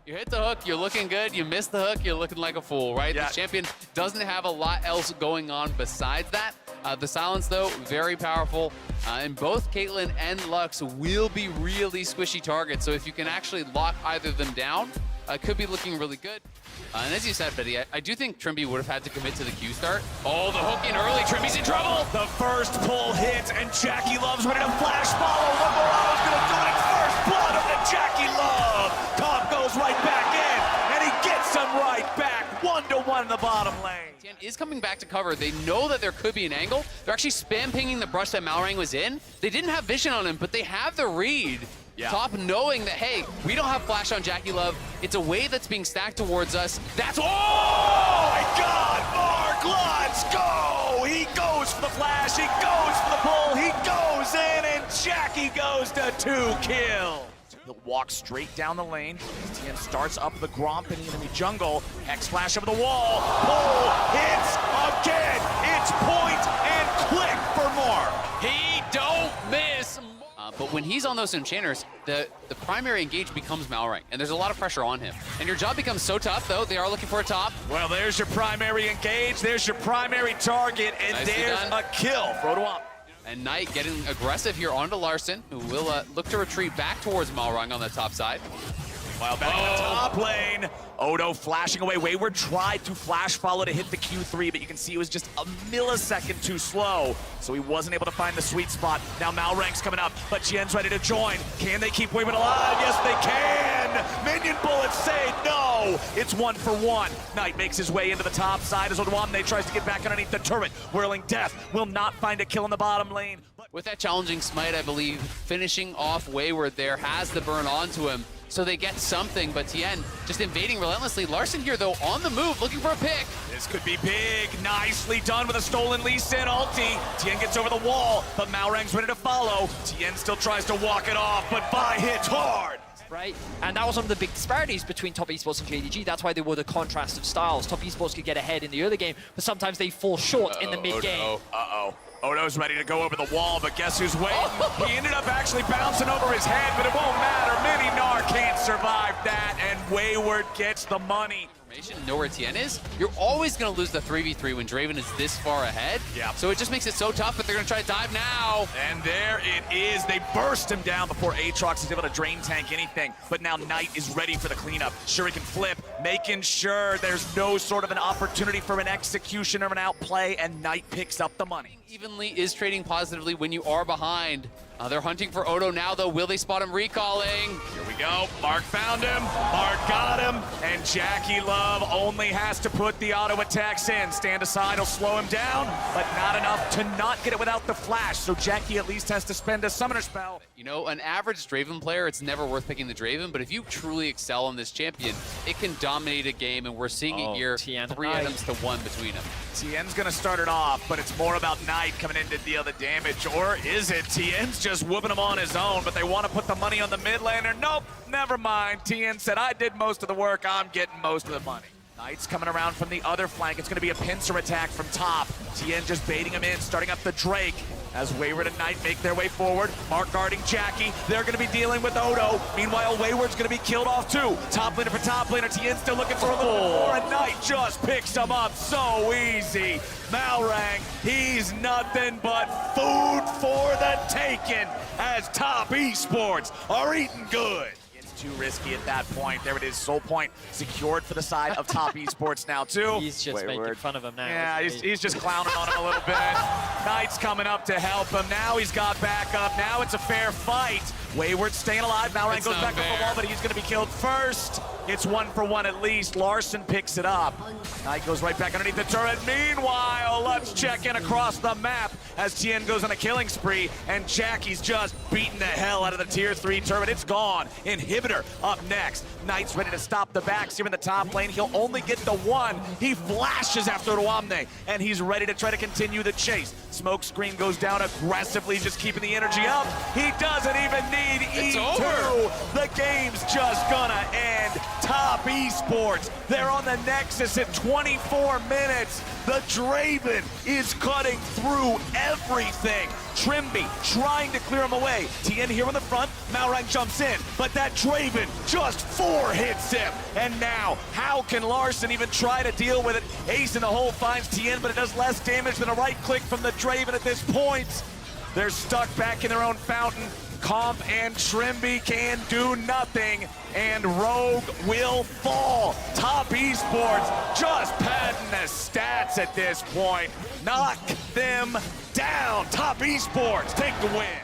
You hit the hook, you're looking good. You miss the hook, you're looking like a fool, right? Yeah. The champion doesn't have a lot else going on besides that. The silence, though, very powerful. And both Caitlyn and Lux will be really squishy targets. So if you can actually lock either of them down, could be looking really good. And as you said, Betty, I do think Trimby would have had to commit to the Q start. Oh, the hook in early. Trimby's in trouble. The first pull hits, and Jackie Love's ready to flash follow. Lamorato's gonna do it. First blood of the Jackie Love. Top goes right back in, and he gets him right back. 1-to-1 in the bottom lane. TN is coming back to cover. They know that there could be an angle. They're actually spam pinging the brush that Malrang was in. They didn't have vision on him, but they have the read. Yeah. Top knowing that, hey, we don't have flash on Jackie Love. It's a wave that's being stacked towards us. That's, Oh my God, Mark, let's go! He goes for the flash, he goes for the pull, he goes in, and Jackie goes to 2 kills. He'll walk straight down the lane. TN starts up the Gromp in the enemy jungle. X flash over the wall. Pull hits again. It's point and click for Mark. he don't miss. But when he's on those enchanters, the primary engage becomes Malrang, and there's a lot of pressure on him. And your job becomes so tough, though. They are looking for a top. Well, there's your primary engage, there's your primary target, and Nicely there's done. a kill. Frodo up. And Knight getting aggressive here onto Larson, who will look to retreat back towards Malrang on the top side. While back in the top lane, Odo flashing away. Wayward tried to flash follow to hit the Q3, but you can see it was just a millisecond too slow, so he wasn't able to find the sweet spot. Now Malrang's coming up, but Tien's ready to join. Can they keep Wayward alive? Yes, they can! Minion bullets say no! It's 1-for-1. Knight makes his way into the top side as Odwamne tries to get back underneath the turret. Whirling Death will not find a kill in the bottom lane. With that challenging smite, I believe, finishing off Wayward there has the burn onto him. So they get something, but Tien just invading relentlessly. Larson here, though, on the move, looking for a pick. This could be big. Nicely done with a stolen Lee Sin ulti. Tien gets over the wall, but Malrang's ready to follow. Tien still tries to walk it off, but Vi hits hard. Right, and that was one of the big disparities between Top Esports and JDG. That's why they were the contrast of styles. Top Esports could get ahead in the early game, but sometimes they fall short in the mid game. Uh-oh. Odo's ready to go over the wall, but guess who's waiting? He ended up actually bouncing over his head, but it won't matter. Mini Gnar can't survive that, and Wayward gets the money. Know where Tien is, you're always going to lose the 3v3 when Draven is this far ahead. Yeah. So it just makes it so tough, but they're going to try to dive now. And there it is. They burst him down before Aatrox is able to drain tank anything. But now Knight is ready for the cleanup. Shuriken flip, making sure there's no sort of an opportunity for an execution or an outplay, and Knight picks up the money. Evenly is trading positively when you are behind. They're hunting for Odo now, though. Will they spot him recalling? Here we go. Mark found him. Mark got him. And Jackie Love only has to put the auto attacks in. Stand aside will slow him down, but not enough to not get it without the flash. So Jackie at least has to spend a summoner spell. You know, an average Draven player, it's never worth picking the Draven, but if you truly excel on this champion, it can dominate a game, and we're seeing it here. Tien 3 Knight. items to 1 between them. Tien's gonna start it off, but it's more about Knight coming in to deal the damage. Or is it? Tien's just whooping him on his own, but they want to put the money on the mid laner. Nope, never mind. Tien said, I did most of the work, I'm getting most of the money. Knight's coming around from the other flank. It's gonna be a pincer attack from top. Tien just baiting him in, starting up the Drake. As Wayward and Knight make their way forward, Mark guarding Jackie. They're gonna be dealing with Odo. Meanwhile, Wayward's gonna be killed off too. Top laner for top laner. Tien's still looking for a little bit more, and Knight just picks him up so easy. Malrang, he's nothing but food for the taking as Top Esports are eating good. It's too risky at that point. There it is, Soul Point secured for the side of Top Esports now too. He's just making fun of him now. Yeah, isn't he? he's just clowning on him a little bit. Knight's coming up to help him. Now he's got backup. Now it's a fair fight. Wayward staying alive. Malrang goes back up the wall, but he's going to be killed first. It's 1-for-1 at least. Larson picks it up. Knight goes right back underneath the turret. Meanwhile, let's check in across the map as Tien goes on a killing spree, and Jackie's just beating the hell out of the tier 3 turret. It's gone. Inhibitor up next. Knight's ready to stop the backs here in the top lane. He'll only get the 1. He flashes after Odwamne, and he's ready to try to continue the chase. Smoke screen goes down aggressively, just keeping the energy up. He doesn't even need E2. The game's just gonna end. Top Esports, they're on the Nexus at 24 minutes. The Draven is cutting through everything. Trimby trying to clear him away. TN here in the front, Malrang jumps in, but that Draven just 4 hits him. And now, how can Larson even try to deal with it? Ace in the hole finds TN, but it does less damage than a right click from the Draven at this point. They're stuck back in their own fountain. Comp and Trimby can do nothing, and Rogue will fall. Top Esports just padding the stats at this point. Knock them down. Top Esports take the win.